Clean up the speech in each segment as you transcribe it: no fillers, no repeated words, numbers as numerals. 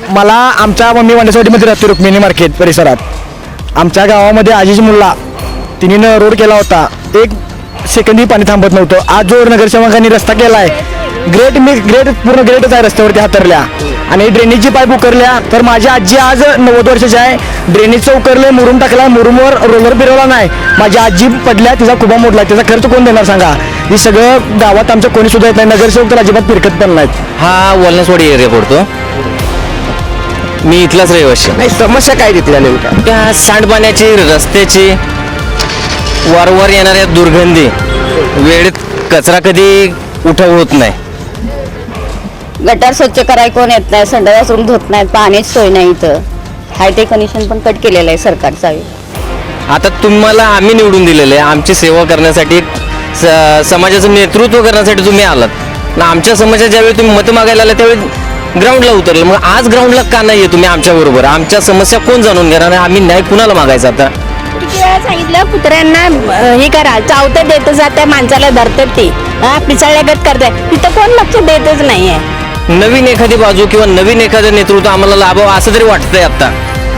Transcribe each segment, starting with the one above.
मला आमच्या मम्मी वांडेवाडीमध्ये राहते रुक्मिणी मार्केट परिसरात. आमच्या गावामध्ये आजीज मुल्ला तिने रोड केला होता, एक सेकंदही पाणी थांबत नव्हतं. आज जो नगरसेवकांनी रस्ता केला आहे ग्रेट पूर्ण ग्रेटच आहे, रस्त्यावरती हातरल्या आणि ड्रेनेजची पाईप उकरल्या. तर माझी आजी आज 90 वर्षाची आहे, ड्रेनेजचं उकरले, मुरुम टाकला, मुरुमवर रोलर फिरवला नाही, माझी आजी पडल्या, तिचा खुबा मोडला, त्याचा खर्च कोण देणार सांगा. हे सगळं गावात आमचं कोणी सुद्धा येत नाही, नगरसेवक तर अजिबात फिरकत पण नाहीत. हा वलनसवाडी एरिया पडतो, मी इथलाच रहिवासी. नाही, समस्या काय तिथल्या नेमक्या? त्या सांडपाण्याची, रस्त्याची, वारंवार येणाऱ्या दुर्गंधी, वेळेत कचरा कधी उठाव होत नाही. गटार स्वच्छ करायला कोण येत नाही, संडास रूम धुत नाहीत, पाण्याची सोय नाही इथं. हाय ते कनेक्शन पण कट केलेलं आहे सरकारचा. आता तुम्हाला आम्ही निवडून दिलेलं आहे, आमची सेवा करण्यासाठी, समाजाचं नेतृत्व करण्यासाठी तुम्ही आलात ना. आमच्या समाजात ज्यावेळी तुम्ही मतं मागायला आला त्यावेळी ग्राउंडला उतरलं, मग आज ग्राउंडला का नाही आहे तुम्ही आमच्या बरोबर? आमच्या समस्या कोण जाणून घेणार? आम्ही न्याय कुणाला मागायचा? आता किती वेळा सांगितलं कुत्र्यांना हे करा, चावते देत जाते, माणसाला धरतात ते पिसाळल्यागत करताय, तिथं कोण लक्ष देतच नाहीये. नवीन एखादी बाजू किंवा नवीन एखादं नेतृत्व आम्हाला लाभावं असं तरी वाटतंय आता,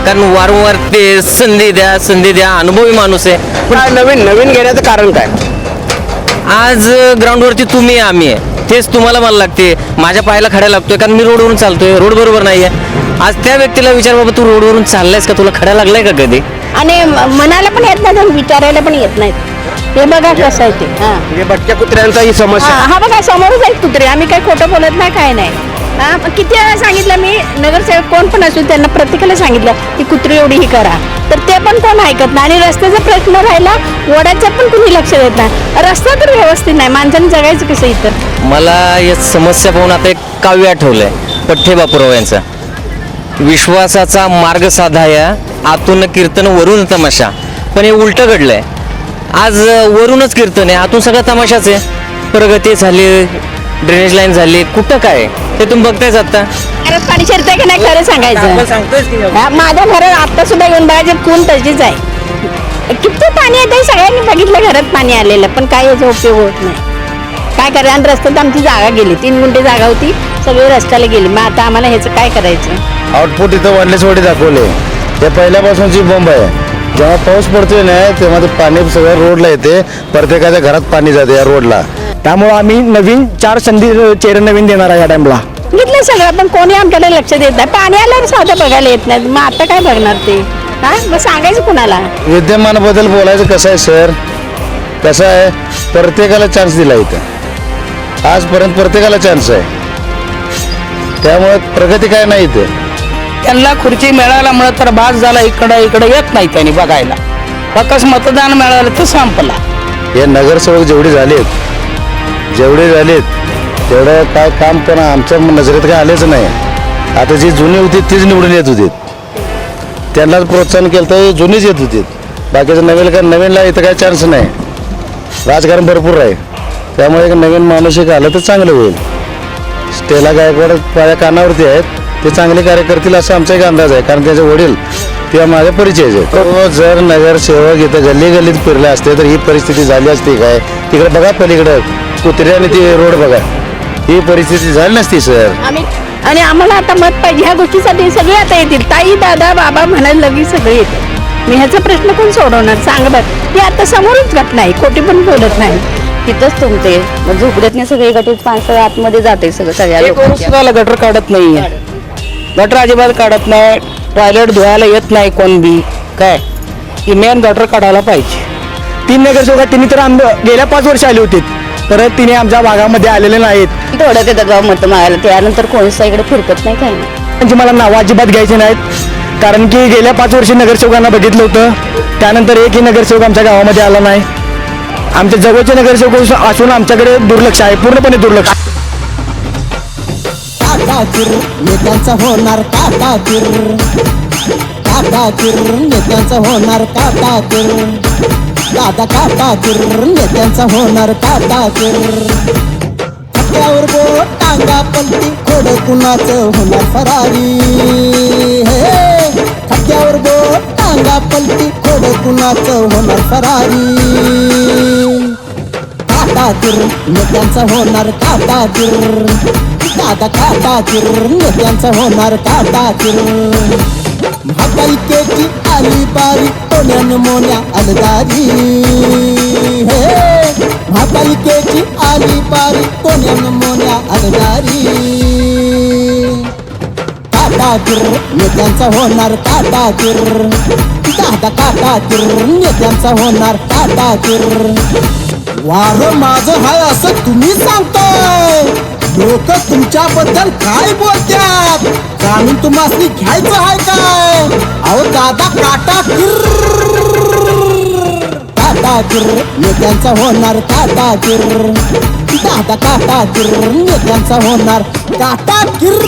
कारण वारंवार ते संधी द्या, अनुभवी माणूस आहे. पण नवीन घेण्याचं कारण काय? आज ग्राउंडवरती तुम्ही आम्ही आहे, तेच तुम्हाला मला लागते, माझ्या पायाला खड्या लागतोय कारण मी रोडवरून चालतोय, रोड बरोबर नाहीये. आज त्या व्यक्तीला विचार, बाबा तू रोडवरून चाललायस का, तुला खड्या लागलाय का कधी? आणि मनाला पण येत नाही, विचारायला पण येत नाहीत. हे बघा कसं आहे ते. म्हणजे भटक्या कुत्र्यांचा ही समस्या. हा बघा समोरच आहेत कुत्रे, आम्ही काही खोटं बोलत नाही, काय नाही. किती वेळा सांगितलं मी, नगरसेवक कोण पण असू त्यांना प्रत्येकाला सांगितलं की कुत्री एवढी ही करा, तर ते पण कोण ऐकत नाही. आणि रस्त्याचा प्रश्न राहिला, वड्याचा पण कुणी लक्ष देत नाही. रस्ता तर व्यवस्थित नाही, माणसाने जगायचं कसं इथं? मला या समस्या पाहून आता एक काव्य आठवलंय पठ्ठे बापूराव यांचा, विश्वासाचा मार्ग साधाया, आतून कीर्तन वरून तमाशा. पण हे उलट घडलंय, आज वरूनच कीर्तन आहे, आतून सगळं तमाशाच आहे. प्रगती झाली, ड्रेनेज लाईन झाली, कुठं काय ते तुम्ही बघतायच आता. घरात पाणी शिरतंय की नाही खरं सांगायचं. माझ्या घरात आता सुद्धा येऊन बघायचं, खून तशीच आहे. किती पाणी येते सगळ्यांनी बघितलं, घरात पाणी आलेलं, पण काय याचा उपयोग होत नाही. काय करायचं? आणि रस्त्यात आमची जागा गेली, 3 गुंठे जागा होती, सगळे रस्त्याला गेली. मग आता आम्हाला ह्याचं काय करायचं? आउटपुट इथं वांडेवाडी दाखवले, हे पहिल्यापासूनची बोंब आहे. जेव्हा पाऊस पडतोय ना तेव्हा ते पाणी सगळं रोडला येते, प्रत्येकाच्या घरात पाणी जाते या रोडला. त्यामुळे आम्ही नवीन 4 संधी चेहरे नवीन देणार आहे या टाइमला. घेतलं सगळं, पण कोणी आमच्याकडे लक्ष देत नाही. पाणी आल्यावर साधं बघायला येत नाही, मग आता काय बघणार ते? मग सांगायचं कुणाला? विद्यमानाबद्दल बोलायचं कसं आहे सर, कसं आहे, प्रत्येकाला चान्स दिला इथं, आजपर्यंत प्रत्येकाला चान्स आहे, त्यामुळे प्रगती काय नाही इथं. त्यांना खुर्ची मिळाल्यामुळे तर भाग झाला, इकडे येत नाही त्यांनी बघायला. फक्त मतदान मिळालं तर संपला. हे नगरसेवक जेवढे झालेत तेवढं काय काम पण आमच्या नजरेत काय आलेच नाही. आता जी जुनी होती तीच निवडून येत होती, त्यांनाच प्रोत्साहन केलं तर जुनीच येत होती. बाकीचं नवीनला इथं काय चान्स नाही, राजकारण भरपूर आहे, त्यामुळे एक नवीन माणूस एक आलं तर चांगलं होईल. स्टेला गायकवाड माझ्या कानावरती आहेत, ते चांगले कार्य करतील असा आमचा एक अंदाज आहे, कारण त्याचे वडील किंवा माझ्या परिचयच आहे. जर नगरसेवक इथं गल्ली गल्लीत फिरले असते तर ही परिस्थिती झाली असती काय? तिकडे बघा पलीकडे कुत्रे आणि ते रोड बघा, ही परिस्थिती झाली नसती सर. आणि आम्हाला आता मत पाहिजे ह्या गोष्टीसाठी. सगळे आता येतील, ताई दादा बाबा म्हणायला लगेच सगळे येतील. मी ह्याचा प्रश्न कोण सोडवणार सांग बरं? ती आता समोरच घटना आहे, खोटी पण बोलत नाही. तिथंच तुमचे झोपड्यातने सगळे गटीत पाणी आतमध्ये जाते सगळं. सगळ्या गटर काढत नाही, गटर अजिबात काढत नाही, टॉयलेट धुवायला येत नाही कोण बी. काय की मेन गटर काढायला पाहिजे. 3 नगरसेवक तिने तर गेल्या 5 वर्ष आली होती, परत तिने आमच्या भागामध्ये आलेले नाहीत. थोडं ते गाव मत मागायला, त्यानंतर कोणीच इकडे फिरकत नाही, काही नाही. त्यांची मला नावं अजिबात घ्यायची नाहीत, कारण की गेल्या 5 वर्षी नगरसेवकांना बघितलं होतं, त्यानंतर एकही नगरसेवक आमच्या गावामध्ये आला नाही. आमच्या जवळचे नगरसेवक असून आमच्याकडे दुर्लक्ष आहे, पूर्णपणे दुर्लक्ष. नेत्यांचा होणार काकाकीर, नेत्यांचा होणार काकाकीर, दादा काकाकीर, नेत्यांचा होणार काकाकीर. खात्यावर बोट टांगा पलटी, खोड कुणाचं होणार फरारी. हे खात्यावर बोट टांगा पलटी, खोड कुणाचं होणार फरारी. काटाकीर नेत्यांचा होणार काटाकीर दादा काटाकीर नेत्यांचा होणार काटाकीर महापालिकेची आली बारी कोण्यान मोन्या अलदारी हे महापालिकेची आली बारी कोण्यान मोन्या अलदारी काटाकीर नेत्यांचा होणार काटाकीर दादा काटाकीर नेत्यांचा होणार काटाकीर वार माझं हाय असं तुम्ही सांगताय लोक तुमच्याबद्दल काय बोलतात जाणून तुम्हाला घ्यायचं आहे काय अहो दादा काटाकीर काटाकीर नेत्यांचा होणार काटाकीर दादा काटाकीर नेत्यांचा होणार काटाकीर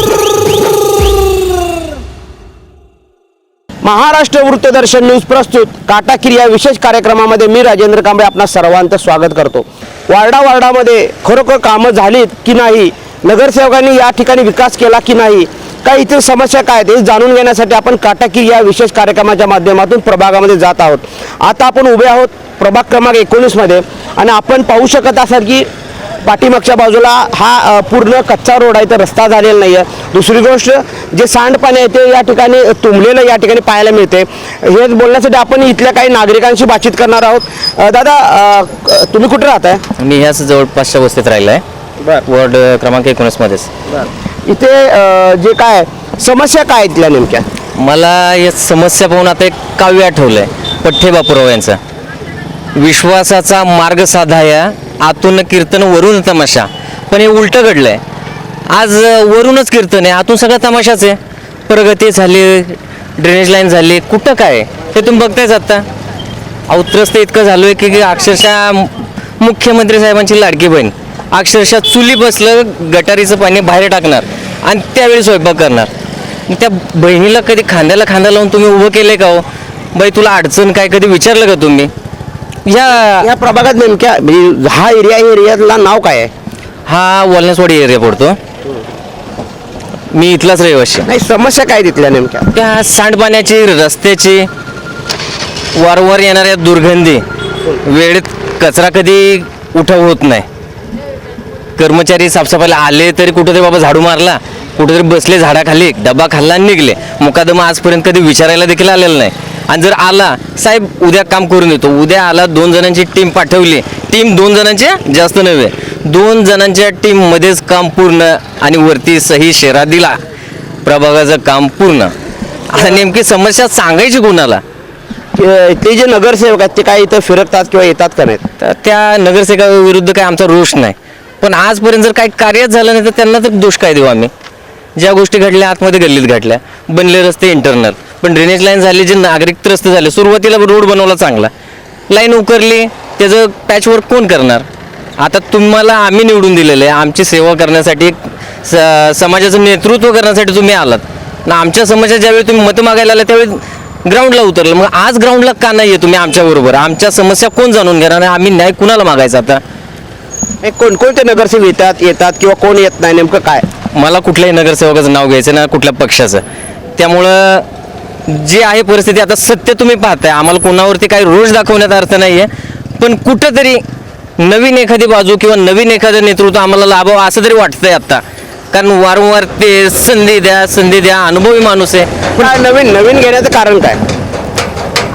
महाराष्ट्र वृत्तदर्शन न्यूज प्रस्तुत काटाकीर या विशेष कार्यक्रमामध्ये मी राजेंद्र कांबळे आपणा सर्वांचं स्वागत करतो. वार्डामध्ये खरोखर कामं झालीत की नाही, नगरसेवकांनी या ठिकाणी विकास केला की नाही, काय इथे समस्या काय आहेत हे जाणून घेण्यासाठी आपण काटाकीर या विशेष कार्यक्रमाच्या माध्यमातून प्रभागामध्ये जात आहोत. आता आपण उभे आहोत प्रभाग क्रमांक 19 मध्ये आणि आपण पाहू शकत असाल की पाठीमागच्या बाजूला हा पूर्ण कच्चा रोड आहे, तर रस्ता झालेला नाही आहे. दुसरी गोष्ट जे सांडपाणी आहे ते या ठिकाणी तुंबलेलं या ठिकाणी पाहायला मिळते. हे बोलण्यासाठी आपण इथल्या काही नागरिकांशी बातचीत करणार आहोत. दादा तुम्ही कुठे राहताय? मी ह्याच जवळपासच्या वस्तीत राहिलो आहे, वॉर्ड क्रमांक 19 मध्येच. इथे जे काय समस्या काय इथल्या नेमक्या? मला या समस्या पाहून आता एक काव्य आठवलंय पठ्ठे बापूराव यांचं. विश्वासाचा मार्ग साधाया आतून कीर्तन वरून तमाशा. पण हे उलटं घडलंय. आज वरूनच कीर्तन आहे, आतून सगळा तमाशाच आहे. प्रगती झाली, ड्रेनेज लाईन झाली, कुठं काय हे तुम्ही बघतायच आता. औत्रस्त इतकं झालो आहे की अक्षरशः मुख्यमंत्री साहेबांची लाडकी बहीण अक्षरशः चुली बसलं गटारीचं पाणी बाहेर टाकणार आणि त्यावेळी स्वयंपाक करणार. त्या बहिणीला कधी खांद्याला खांदा लावून तुम्ही उभं केलंय का हो? बाई तुला अडचण काय कधी विचारलं का तुम्ही? या प्रभागात नेमक्या म्हणजे हा एरियाला नाव काय आहे? हा वॉलनेसवाडी एरिया पडतो. मी इथलाच रहिवासी. नाही, समस्या काय तिथल्या नेमक्या? त्या सांडपाण्याची, रस्त्याची, वारंवार येणाऱ्या दुर्गंधी, वेळेत कचरा कधी उठाव होत नाही. कर्मचारी साफसफाईला आले तरी कुठेतरी बाबा झाडू मारला, कुठेतरी बसले झाडाखाली, डबा खाल्ला आणि निघले. मुकादमा आजपर्यंत कधी विचारायला देखील आलेला नाही. आणि जर आला साहेब उद्या काम करून देतो, उद्या आला 2 जणांची टीम पाठवली, टीम 2 जणांच्या जास्त नव्हे, 2 जणांच्या टीम मध्येच काम पूर्ण आणि वरती सही शेरा दिला, प्रभागाचं काम पूर्ण. आता नेमकी समस्या सांगायची कोणाला? ते जे नगरसेवक आहेत ते काय इथं फिरकतात किंवा येतात का नाहीत? तर त्या नगरसेवकाविरुद्ध काय आमचा रोष नाही, पण आजपर्यंत जर काही कार्यच झालं नाही तर त्यांना तर दोष काय देऊ आम्ही? ज्या गोष्टी घडल्या आतमध्ये गल्लीत घडल्या, बनले रस्ते इंटरनल, पण ड्रेनेज लाईन झाली, जे नागरिक त्रस्त झाले. सुरुवातीला रोड बनवला चांगला, लाईन उकरली, त्याचं पॅचवर्क कोण करणार? आता तुम्हाला आम्ही निवडून दिलेलं आहे, आमची सेवा करण्यासाठी, समाजाचं नेतृत्व करण्यासाठी तुम्ही आलात ना. आमच्या समस्या ज्यावेळी तुम्ही मतं मागायला आला त्यावेळी ग्राउंडला उतरलं, मग आज ग्राउंडला का नाही आहे तुम्ही आमच्याबरोबर? आमच्या समस्या कोण जाणून घेणार आणि आम्ही न्याय कुणाला मागायचा? आता कोणकोणते नगरसेवक येतात किंवा कोण येत नाही, नेमकं काय? मला कुठल्याही नगरसेवकाचं नाव घ्यायचं ना कुठल्या पक्षाचं. त्यामुळं जी आहे परिस्थिती आता सत्य तुम्ही पाहताय. आम्हाला कोणावरती काही रोष दाखवण्यात अर्थ नाही आहे, पण कुठंतरी नवीन एखादी बाजू किंवा नवीन एखादं नेतृत्व आम्हाला लाभावं असं तरी वाटतंय आता. कारण वारंवार ते संधी द्या, अनुभवी माणूस आहे. पण नवीन घेण्याचं कारण काय?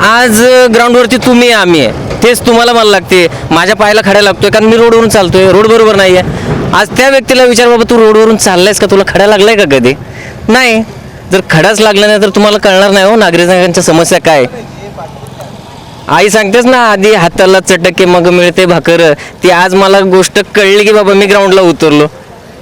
आज ग्राउंडवरती तुम्ही आम्ही आहे, तेच तुम्हाला मला लागते. माझ्या पायाला खड्या लागतोय कारण मी रोडवरून चालतोय, रोड बरोबर नाही आहे. आज त्या व्यक्तीला विचार, बाबा तू रोडवरून चाललायस का, तुला खडा लागलाय का कधी? नाही. जर खडाच लागला नाही तर तुम्हाला कळणार नाही हो नागरिकांच्या समस्या काय. आई सांगतेच ना, आधी हाताला चटके मग मिळते भाकर. ती आज मला गोष्ट कळली की बाबा मी ग्राउंडला उतरलो.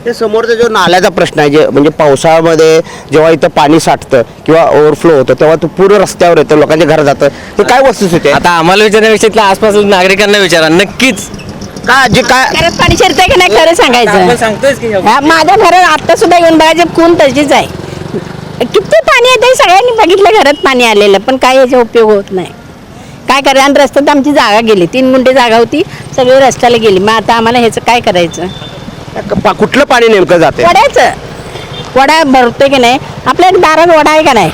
ते समोरचा जो नाल्याचा प्रश्न आहे, जे म्हणजे पावसाळ्यामध्ये जेव्हा इथं पाणी साठतं किंवा ओव्हरफ्लो होतं तेव्हा तो पूर्ण रस्त्यावर येतं, लोकांच्या घरात जातं, ते काय वस्तुस्थिती आहे? आता आम्हाला विचारण्यापेक्षा इथल्या आसपास नागरिकांना विचारा नक्कीच. काय जे काय घरात पाणी शिरतंय की नाही खरं सांगायचं. माझ्या घरात आता सुद्धा येऊन बघायचं खून तशीच आहे. किती पाणी येते सगळ्यांनी बघितलं घरात पाणी आलेलं, पण काय याचा उपयोग होत नाही. काय करायचं? आणि रस्त्यात आमची जागा गेली, 3 गुंठे जागा होती, सगळी रस्त्याला गेली. मग आता आम्हाला ह्याचं काय करायचं? कुठलं पाणी नेमकं जाते? वडा भरतोय की नाही, आपल्या दारात वडा आहे का नाही,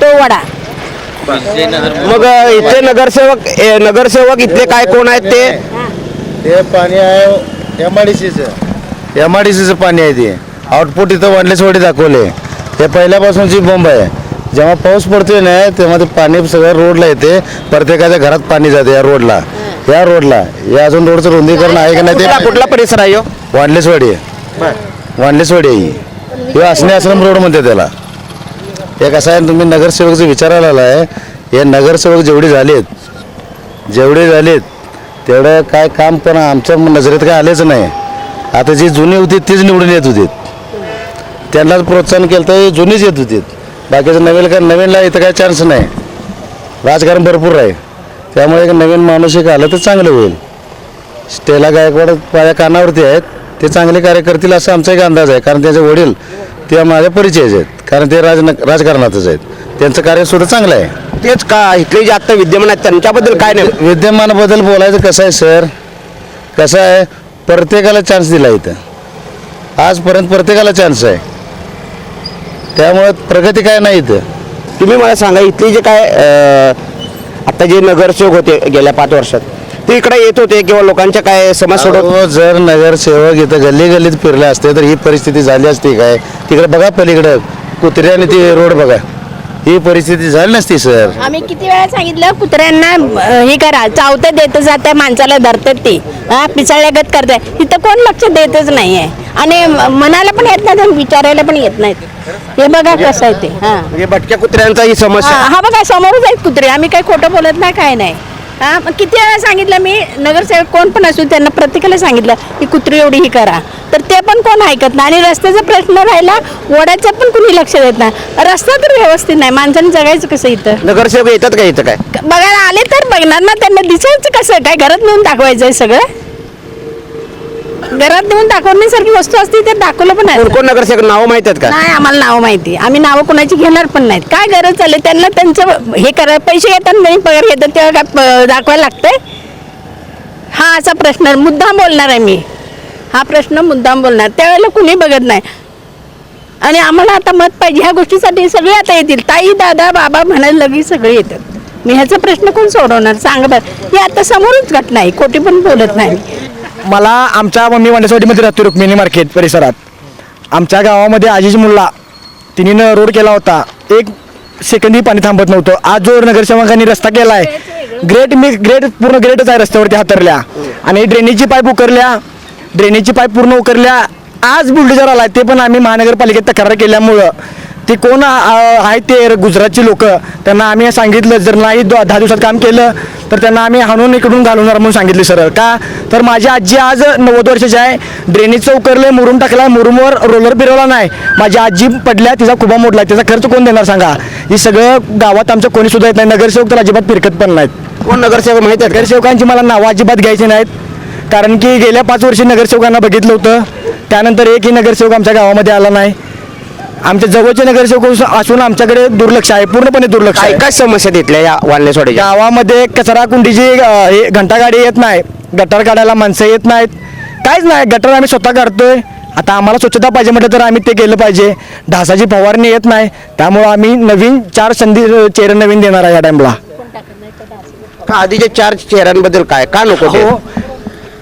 तो वडा. मग इथले नगरसेवक इथले काय कोण आहेत ते? ते पाणी आहे MIDCचं पाणी आहे ते आउटपुट इथं वांडलेसवाडी दाखवले. हे पहिल्यापासूनची बोंब आहे. जेव्हा पाऊस पडतोय ना तेव्हा ते पाणी सगळं रोडला येते. प्रत्येकाच्या घरात पाणी जाते या रोडला. हे अजून रोडचं रुंदीकरण आहे का नाही ते कुठला परिसर आहे ह्यो? वांडलेसवाडी वांडलेसवाडी आहे हे असणे आश्रम रोड म्हणते त्याला. हे कसं आहे तुम्ही नगरसेवकचं विचारायला आलाय. हे नगरसेवक जेवढे झालेत तेवढं काय काम पण आमच्या नजरेत काय आलेच नाही. आता जी जुनी होती तीच निवडून येत होती. त्यांनाच प्रोत्साहन केलं तर जुनीच येत होती. बाकीचं नवीनला इथं काय चान्स नाही. राजकारण भरपूर आहे त्यामुळे एक नवीन माणूस एक आलं तर चांगलं होईल. स्टेला गायकवाड माझ्या कानावरती आहेत. ते चांगले कार्य करतील असा आमचा एक अंदाज आहे. कारण त्यांचे वडील ते माझ्या परिचयच आहेत. कारण ते राजकारणातच आहेत. त्यांचं कार्य सुद्धा चांगलं आहे. तेच का इथले जे आता विद्यमान आहेत त्यांच्याबद्दल काय नाही? विद्यमानाबद्दल बोलायचं कसं आहे सर, कसं आहे प्रत्येकाला चान्स दिला इथं. आजपर्यंत प्रत्येकाला चान्स आहे. त्यामुळे प्रगती काय नाही इथं. तुम्ही मला सांगा इथले जे काय आता जे नगरसेवक होते गेल्या 5 वर्षात ते इकडे येत होते किंवा लोकांच्या काय समस्या सोडवत? अहो, जर नगरसेवक इथं गल्लीत फिरले असते तर ही परिस्थिती झाली असती काय? तिकडे बघा पलीकडं कुत्र्याने ती रोड बघा. ही परिस्थिती झाली नसती सर. आम्ही किती वेळा सांगितलं कुत्र्यांना हे करा, चावतं देत जाते माणसाला धरतात ते पिसाळ्यागत करताय. तिथं कोण लक्ष देतच नाहीये आणि मनाला पण येत नाही विचारायला पण येत नाहीत. हे बघा कसं आहे ते. म्हणजे भटक्या कुत्र्यांचा ही समस्या. हा बघा समोरच आहेत कुत्रे. आम्ही काही खोटं बोलत नाही काय नाही. मग किती वेळा सांगितलं मी नगरसेवक कोण पण असू त्यांना प्रत्येकाला सांगितलं की कुत्री एवढी ही करा तर ते पण कोण ऐकत नाही. आणि रस्त्याचा प्रश्न राहिला वड्याचा पण कुणी लक्ष देत नाही. रस्ता तर व्यवस्थित नाही. माणसाने जगायचं कसं इथं? नगरसेवक येतात का इथं काय? बघायला आले तर बघणार ना. त्यांना दिसायचं कसं काय? घरात नेऊन दाखवायचंय सगळं. घरात नेऊन दाखवण्यासारखी वस्तू असती तर दाखवलं पण आहे. कोण नगरसेवक नाव माहित आहेत का? नाही आम्हाला नाव माहिती. आम्ही नावं कोणाची घेणार पण नाहीत. काय गरज चालली त्यांना? त्यांचं हे करा पैसे घेतात नाही पगार घेतात तेव्हा काय दाखवायला लागतंय? हा असा प्रश्न मुद्दाम बोलणार आहे मी. हा प्रश्न मुद्दाम बोलणार त्यावेळेला कुणी बघत नाही. आणि आम्हाला आता मत पाहिजे ह्या गोष्टीसाठी सगळे आता येतील. ताई दादा बाबा म्हणायला लगेच सगळे येतात. मी ह्याचा प्रश्न कोण सोडवणार सांगा बरं. ही आता समोरच घटना आहे. खोटी पण बोलत नाही. मला आमच्या मम्मी वांडेसवाडीमध्ये राहतो रुक्मिणी मार्केट परिसरात. आमच्या गावामध्ये आजीज मुल्ला तिने रोड केला होता. एक सेकंदही पाणी थांबत नव्हतं. आज जो नगरसेवकांनी रस्ता केला आहे ग्रेट पूर्ण ग्रेटच आहे. रस्त्यावरती हातरल्या आणि ड्रेनेजची पाईप पूर्ण उकरल्या. आज बुलडोजर आलाय ते पण आम्ही महानगरपालिकेत तक्रार केल्यामुळं ते कोण आहेत ते गुजरातची लोक त्यांना आम्ही सांगितलं जर नाही 10 दिवसात काम केलं तर त्यांना आम्ही हाणून इकडून घालवणार म्हणून सांगितले सरळ. का तर माझी आजी आज 90 वर्षाची आहे. ड्रेनेजचं उकरले मुरुम टाकला मुरुमवर रोलर फिरवला नाही. माझी आजी पडल्या तिचा खुबा मोडला. त्याचा खर्च कोण देणार सांगा? हे सगळं गावात आमचं कोणी सुद्धा येत नाही. नगरसेवक तर अजिबात फिरकत पण नाहीत. कोण नगरसेवक माहित आहेत? नगरसेवकांची मला नावं अजिबात घ्यायची नाहीत. कारण की गेल्या 5 वर्षी नगरसेवकांना बघितलं होतं. त्यानंतर एकही नगरसेवक आमच्या गावामध्ये आला नाही. आमच्या जवळचे नगरसेवक असून आमच्याकडे दुर्लक्ष आहे. पूर्णपणे दुर्लक्ष आहे. काय समस्या तिथल्या या वांडेसवाडीच्या? गावामध्ये कचरा कुंडीची घंटागाडी येत नाही. गटार काढायला माणसं येत नाहीत. काहीच नाही. गटार आम्ही स्वतः काढतोय. आता आम्हाला स्वच्छता पाहिजे म्हटलं तर आम्ही ते केलं पाहिजे. ढासाची फवारणी येत नाही. त्यामुळं आम्ही नवीन 4 चेहरे नवीन देणार आहे या टाइमला. आधीच्या 4 चेहऱ्यांबद्दल काय का नको ते? हो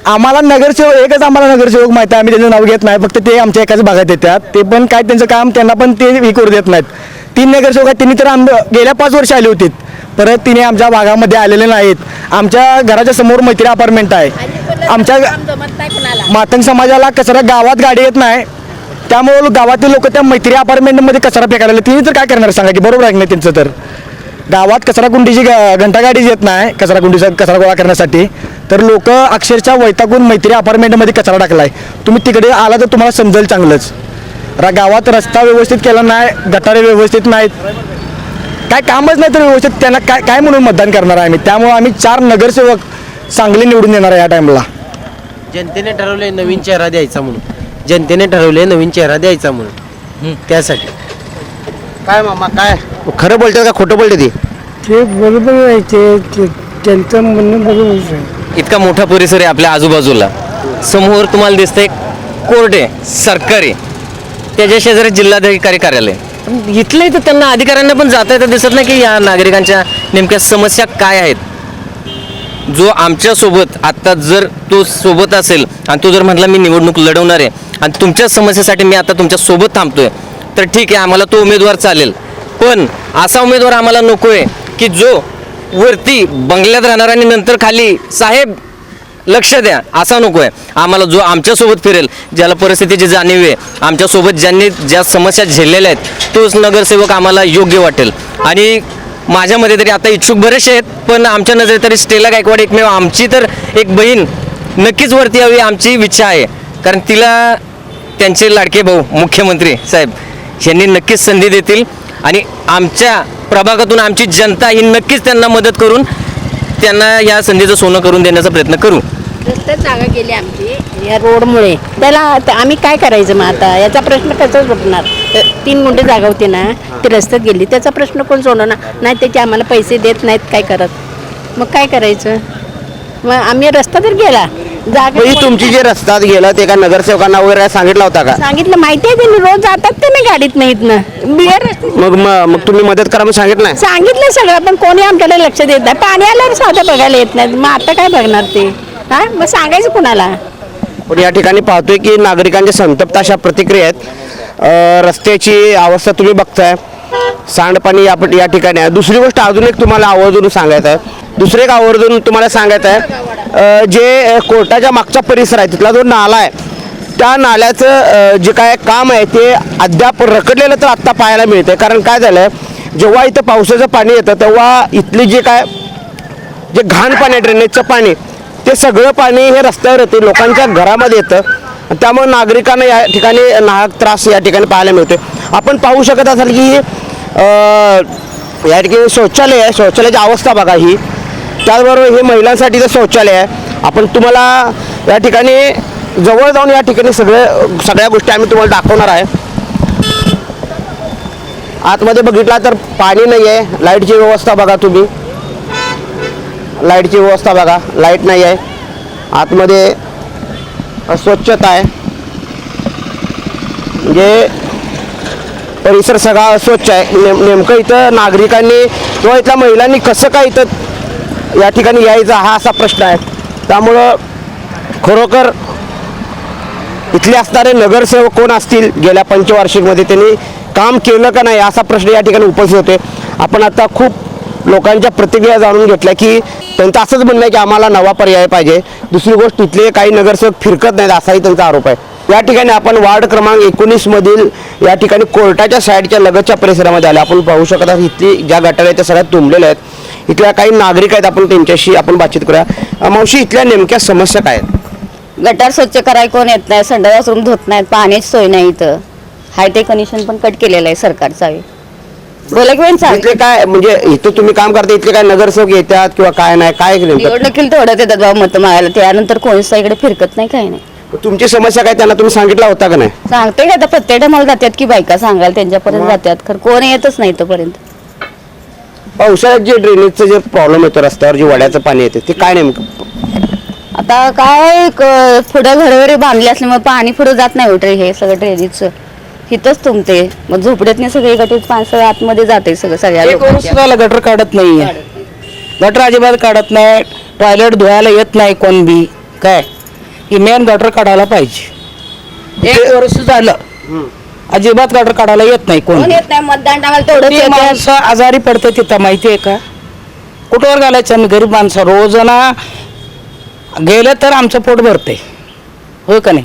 आम्हाला आम्हाला नगरसेवक माहिती आहे. आम्ही त्यांचं नाव घेत नाही. फक्त ते आमच्या एकाच भागात येतात. ते पण काय त्यांचं काम त्यांना पण ते हे करू देत नाहीत. 3 नगरसेवक आहेत. त्यांनी तर गेल्या 5 वर्ष आले होते. परत तिने आमच्या भागामध्ये आलेले नाहीत. आमच्या घराच्या समोर मैत्री अपार्टमेंट आहे. आमच्या मातंग समाजाला कचरा गावात गाडी येत नाही. त्यामुळे गावातील लोक त्या मैत्री अपार्टमेंटमध्ये कचरा फेकायला तिने तर काय करणार सांगा की? बरोबर आहे नाही त्यांचं? तर गावात कचरा कुंडीची घंटागाडीच येत नाही कचरा गोळा करण्यासाठी. तर लोक अक्षरशः वैतागून मैत्री अपार्टमेंटमध्ये कचरा टाकलाय. तुम्ही तिकडे आला तर तुम्हाला समजेल चांगलंच. गावात रस्ता व्यवस्थित केला नाही. गटारे व्यवस्थित नाहीत. काय कामच नाही तर व्यवस्थित त्यांना काय म्हणून मतदान करणार आहे आम्ही? त्यामुळे आम्ही 4 नगरसेवक चांगले निवडून येणार आहे या टाइमला. जनतेने ठरवले नवीन चेहरा द्यायचा म्हणून त्यासाठी. काय मामा काय खरं बोलतात का खोटं बोलते ते बरोबर आहे. ते त्यांचं म्हणणं बरोबर आहे. इतका मोठा परिसर आहे आपल्या आजूबाजूला. समोर तुम्हाला दिसतंय कोर्ट आहे सरकारी. त्याच्या शेजारी जिल्हाधिकारी कार्यालय. इथले तर त्यांना अधिकाऱ्यांना पण जाता येतं दिसत नाही की या नागरिकांच्या नेमक्या समस्या काय आहेत. जो आमच्यासोबत आत्ता जर तो सोबत असेल आणि तो जर म्हटला मी निवडणूक लढवणार आहे आणि तुमच्या समस्येसाठी मी आता तुमच्या सोबत थांबतोय, तर ठीक आहे, आम्हाला तो उमेदवार चालेल. पण असा उमेदवार आम्हाला नको आहे की जो वरती बंगल्यात राहणार आणि नंतर खाली साहेब लक्ष द्या असा नको आहे. आम्हाला जो आमच्यासोबत फिरेल, ज्याला परिस्थितीची जाणीव आहे, आमच्यासोबत ज्यांनी ज्या समस्या झेललेल्या आहेत, तोच नगरसेवक आम्हाला योग्य वाटेल. आणि माझ्यामध्ये तरी आता इच्छुक बरेचसे आहेत, पण आमच्या नजरेत तरी स्टेला गायकवाड एकमेव आमची तर एक बहीण नक्कीच वरती यावी आमची इच्छा आहे. कारण तिला त्यांचे लाडके भाऊ मुख्यमंत्री साहेब यांनी नक्कीच संधी देतील आणि आमच्या प्रभागातून आमची जनता ही नक्कीच त्यांना मदत करून त्यांना या संधीचं सोनं करून देण्याचा प्रयत्न करू. रस्त्यात जागा गेली आमची या रोडमुळे. त्याला आम्ही काय करायचं मग आता? याचा प्रश्न कसा सुटणार? 3 गुंठे जागा होती ना, ती रस्त्यात गेली, त्याचा प्रश्न कोण सोडवणार? नाही त्याचे आम्हाला पैसे देत नाहीत काय करत, मग काय करायचं? मग आम्ही रस्ता तर गेला, जागा ही तुमची जे रस्त्यात गेलं ते का नगरसेवकांना वगैरे सांगितलं होता का? सांगितलं, माहिती आहे त्यांनी रोज जातात ते ना गाडीत नाहीत ना बिगर रस्ते. मग तुम्ही मदत करा म्हणून सांगितलं नाही? सांगितलं सगळं, पण कोणी आमच्याकडे लक्ष देत नाही. पाणी आल्यावर साधं बघायला येत नाही, मग आता काय बघणार ते? हा, मग सांगायचं कुणाला? पण या ठिकाणी पाहतोय की नागरिकांच्या संतप्त अशा प्रतिक्रिया आहेत. रस्त्याची अवस्था तुम्ही बघताय, सांडपाणी या ठिकाणी आहे. दुसरी गोष्ट अजून एक तुम्हाला आवर्जून सांगायचं आहे, दुसरं एक आवर्जून तुम्हाला सांगायचं आहे, जे कोर्टाच्या मागचा परिसर आहे तिथला जो नाला आहे, त्या नाल्याचं जे काय काम आहे ते अद्याप रखडलेलं तर आत्ता पाहायला मिळतं. कारण काय झालं आहे, जेव्हा इथं पावसाचं पाणी येतं तेव्हा इथली जे घाण पाणी आहे, ड्रेनेजचं पाणी, ते सगळं पाणी हे रस्त्यावर येते, लोकांच्या घरामध्ये येतं. त्यामुळे नागरिकांना या ठिकाणी नाहक त्रास या ठिकाणी पाहायला मिळतो. आपण पाहू शकत असाल की या ठिकाणी शौचालय आहे, शौचालयाची अवस्था बघा ही. त्याचबरोबर हे महिलांसाठीचं शौचालय आहे. आपण तुम्हाला या ठिकाणी जवळ जाऊन या ठिकाणी सगळ्या गोष्टी आम्ही तुम्हाला दाखवणार आहे. आतमध्ये बघितला तर पाणी नाही आहे, लाईटची व्यवस्था बघा तुम्ही, लाईटची व्यवस्था बघा, लाईट नाही आहे. आतमध्ये अस्वच्छता आहे, म्हणजे परिसर सगळा अस्वच्छ आहे. नेमकं इथं नागरिकांनी किंवा इथल्या महिलांनी कसं काय इथं या ठिकाणी यायचं हा असा प्रश्न आहे. त्यामुळं खरोखर इथले असणारे नगरसेवक कोण असतील गेल्या पंचवार्षिकमध्ये त्यांनी काम केलं का नाही असा प्रश्न या ठिकाणी उपस्थित होते. आपण आता खूप लोकांच्या प्रतिक्रिया जाणून घेतल्या की त्यांचं असंच म्हणणं आहे की आम्हाला नवा पर्याय पाहिजे. दुसरी गोष्ट इथले काही नगरसेवक फिरकत नाहीत असाही त्यांचा आरोप आहे. या ठिकाणी आपण वार्ड क्रमांक 19 मधील या ठिकाणी कोर्टाच्या साईडच्या लगतच्या परिसरामध्ये आले. आपण पाहू शकता इथली ज्या गटार आहेत त्या सगळ्या तुंबलेल्या आहेत. इथल्या काही नागरिक आहेत, आपण त्यांच्याशी आपण बातचीत करूया. मावशी, इथल्या नेमक्या समस्या काय आहेत? गटार स्वच्छ करायला कोण येत नाही, संडास रूम धुत नाहीत, पाण्याची सोय नाही. इथं हायटेक कनेक्शन पण कट केलेलं आहे सरकारचा. बोला की इथले काय म्हणजे इथं तुम्ही काम करता, इथले काय नगरसेवक येतात किंवा काय नाही, काय निवडणुकीला तेवढं येतात बाबा मतं मागायला, त्यानंतर कोणीच इकडे फिरकत नाही, काही नाही. तुमची समस्या काय त्यांना तुम्ही सांगितला होता का नाही? सांगते का आता प्रत्येक टायमाला जातात की बायका सांगायला त्यांच्यापर्यंत जातात, खरं कोण येतच नाही इथपर्यंत. पावसाळ्यात जे ड्रेनेजचं जे प्रॉब्लेम येतो रस्त्यावर, जे वड्याचं पाणी येते ते काय नेमकं? आता काय पुढं घरोघरी बांधले असल्यामुळे पाणी पुढं जात नाही उठे, हे सगळं ड्रेनेजचं इथंच तुमते. मग झोपड्यात नाही सगळे गटर पाणी आतमध्ये जाते सगळं. सगळ्या गटर काढत नाही, गटर अजिबात काढत नाही. टॉयलेट धुवायला येत नाही कोण बी. काय ही मेन गटर काढायला पाहिजे. 1 वर्ष झालं अजिबात गटर काढायला येत नाही कोण. येत नाही, मतदान टाकायला तेवढंच माणसं आजारी पडते तिथं, माहिती आहे का? कुठवर घालायचं आम्ही गरीब माणसं? रोज ना गेलं तर आमचं पोट भरते, होय का नाही?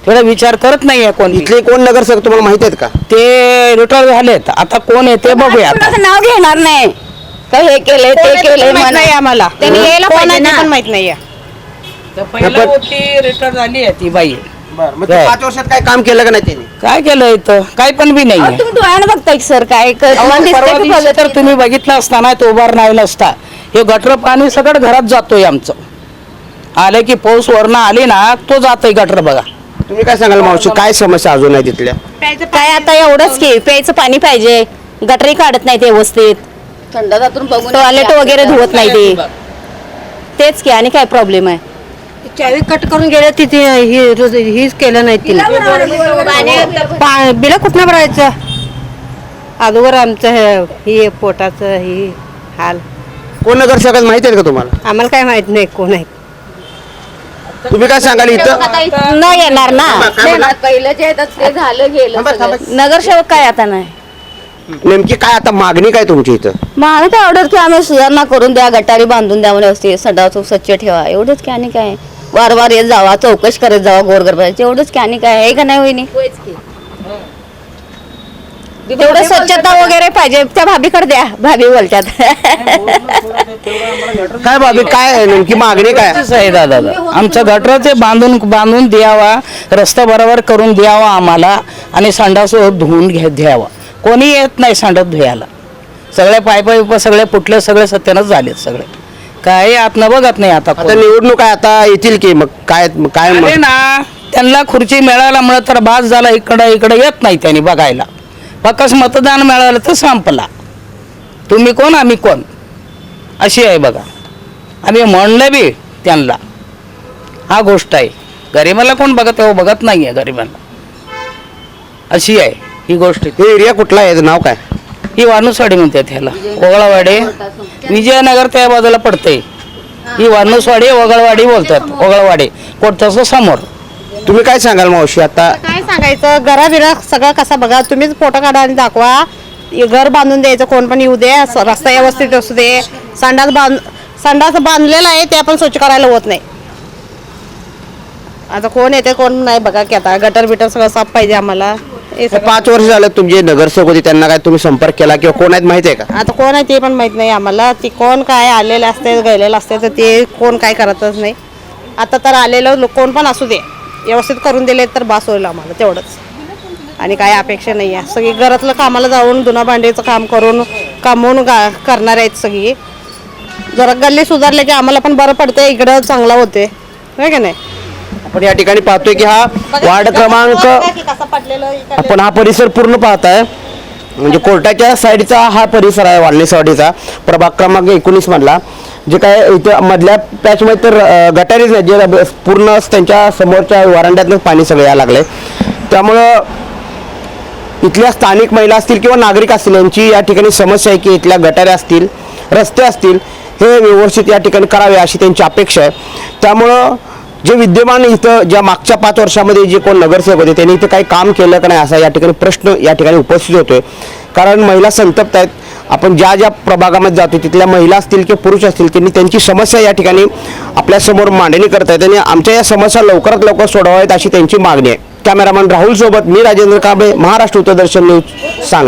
थोडा विचार करत नाहीये कोण. इथले कोण नगरसेवक तुम्हाला माहिती आहेत का? ते रिटायर झालेत, आता कोण येते बघूया. नाव घेणार नाही का हे केले ते केले नाही आम्हाला, त्यांनी यायला पाहिजे ना. माहित नाही. पहिला होती रिटायर झाली आहे ती बाई. मग 5 वर्षात काय काम केलं का नाही त्यांनी? काय केलं इथं? काय पण बी नाही. तुम्ही डोळ्यानं बघताय सर काय तर तुम्ही बघितलं असताना तो उभार नाही नसता. हे गटर पाणी सगळं घरात जातोय आमचं. आले की पाऊस वरनं आली ना तो जातोय गटर. बघा तुम्ही काय सांगाल मावशी, काय समस्या अजून आहे तिथल्या? काय आता एवढंच की प्यायचं पाणी पाहिजे, गटरी काढत नाही ते व्यवस्थित, संडासातून बघून टॉयलेट वगैरे धुवत नाही ते. तेच की आणि काय प्रॉब्लेम आहे? चावी कट करून गेलं तिथे हीच केलं नाही तिला. बिल कुठनं भरायचं? अगोदर आमचं हे पोटाचं ही हाल कोण नगरसेवक आहेत माहिती आहे का तुम्हाला? आम्हाला काय माहित नाही कोण आहे. तुम्ही काय सांगाल इथं? न येणार ना. पहिलं जे येतात ते झालं गेलं सगळं. नगरसेवक काय आता नाही. नेमकी काय आता मागणी काय तुमची इथं? मला काय आवडत की आम्ही सुधारणा करून द्या, गटारी बांधून द्या, व्यवस्थित संडास स्वच्छ ठेवा, एवढंच की. आणि काय वारंवार येत जावा, चौकशी करत जावा गोरगरबाची, एवढंच की. आणि काय आहे का नाही वहिनी? तेवढं स्वच्छता वगैरे पाहिजे. त्या भाभीकडे द्या, भाभी बोलतात. काय बाबी काय नेमकी मागणी काय? आहे दादा, आमचं गटर ते बांधून द्यावा, रस्ता बरोबर करून द्यावा आम्हाला, आणि संडास धुवून द्यावा. कोणी येत नाही संडास धुयाला. सगळे पाईप सगळे फुटले, सगळे सत्यानच झालेत सगळे. काय आतनं बघत नाही आता. आता निवडणूक आहे, आता येतील की मग काय काय अरे ना, त्यांना खुर्ची मिळायला म्हणत तर बास झाला. इकडे येत नाही त्यांनी बघायला. फक्त मतदान मिळालं तर संपला. तुम्ही कोण आम्ही कोण अशी आहे बघा. आम्ही म्हणलं बी त्यांना, हा गोष्ट आहे. गरिबाला कोण बघत आहे? बघत नाही आहे गरिबांना. अशी आहे ही गोष्ट. हे एरिया कुठला आहे? नाव काय? ही वानुसवाडी म्हणतात ह्याला. ओगळवाडी, विजयनगर त्या बाजूला पडते. ही वानुसवाडी ओगळवाडी बोलतात. ओगळवाडी कोर्टाच्या समोर. तुम्ही काय सांगाल मावशी? आता काय सांगायचं, घराबिरा सगळं कसं बघा. तुम्हीच फोटो काढा आणि दाखवा. हे घर बांधून द्यायचं, कोण पण येऊ दे, रस्ता व्यवस्थित असू दे. संडास बांधलेला आहे, ते पण स्वच्छ करायला होत नाही. आता कोण येते कोण नाही बघा की. आता गटर बिटर सगळं साफ पाहिजे आम्हाला. 5 वर्ष झालं तुमचे नगरसेवक होते, त्यांना काय तुम्ही संपर्क केला किंवा कोण आहेत माहिती आहे का? आता कोण आहे ते पण माहित नाही आम्हाला. ती कोण काय आलेलं असते, गेलेलं असते, तर ते कोण काय करतच नाही. आता तर आलेलं कोण पण असू दे, व्यवस्थित करून दिले तर बास होईल आम्हाला, तेवढंच. आणि काय अपेक्षा नाही आहे. सगळी घरातलं कामाला जाऊन धुना भांडीचं काम करून कामवून करणार आहेत सगळी. जरा गल्ली सुधारले की आम्हाला पण बरं पडते, इकडं चांगला होते, होय का नाही? आपण या ठिकाणी पाहतोय की हा वार्ड क्रमांक, आपण हा परिसर पूर्ण पाहताय. म्हणजे कोर्टाच्या साईडचा हा परिसर आहे, वाल्हेवाडीचा प्रभाग क्रमांक 19 मधला. जे काय इथं मधल्या पॅचमध्ये तर गटारीच नाही, जे पूर्ण त्यांच्या समोरच्या वरांड्यातनं पाणी सगळं यायला लागलंय. त्यामुळं इथल्या स्थानिक महिला असतील किंवा नागरिक असतील, यांची या ठिकाणी समस्या आहे की इथल्या गटारे असतील, रस्ते असतील, हे व्यवस्थित या ठिकाणी करावे अशी त्यांची अपेक्षा आहे. त्यामुळं जे विद्यमान इथं ज्या मागच्या 5 वर्षामध्ये जे कोण नगरसेवक होते त्यांनी इथं काही काम केलं का नाही असा या ठिकाणी प्रश्न या ठिकाणी उपस्थित होतोय. कारण महिला संतप्त आहेत. आपण ज्या ज्या प्रभागामध्ये जातो तिथल्या महिला असतील किंवा पुरुष असतील, त्यांनी त्यांची समस्या या ठिकाणी आपल्यासमोर मांडणी करत आहेत आणि आमच्या या समस्या लवकरात लवकर सोडवाव्यात अशी त्यांची मागणी आहे. कॅमेरामॅन राहुल सोबत मी राजेंद्र कांबळे, महाराष्ट्र उत्तरदर्शन न्यूज, सांगली.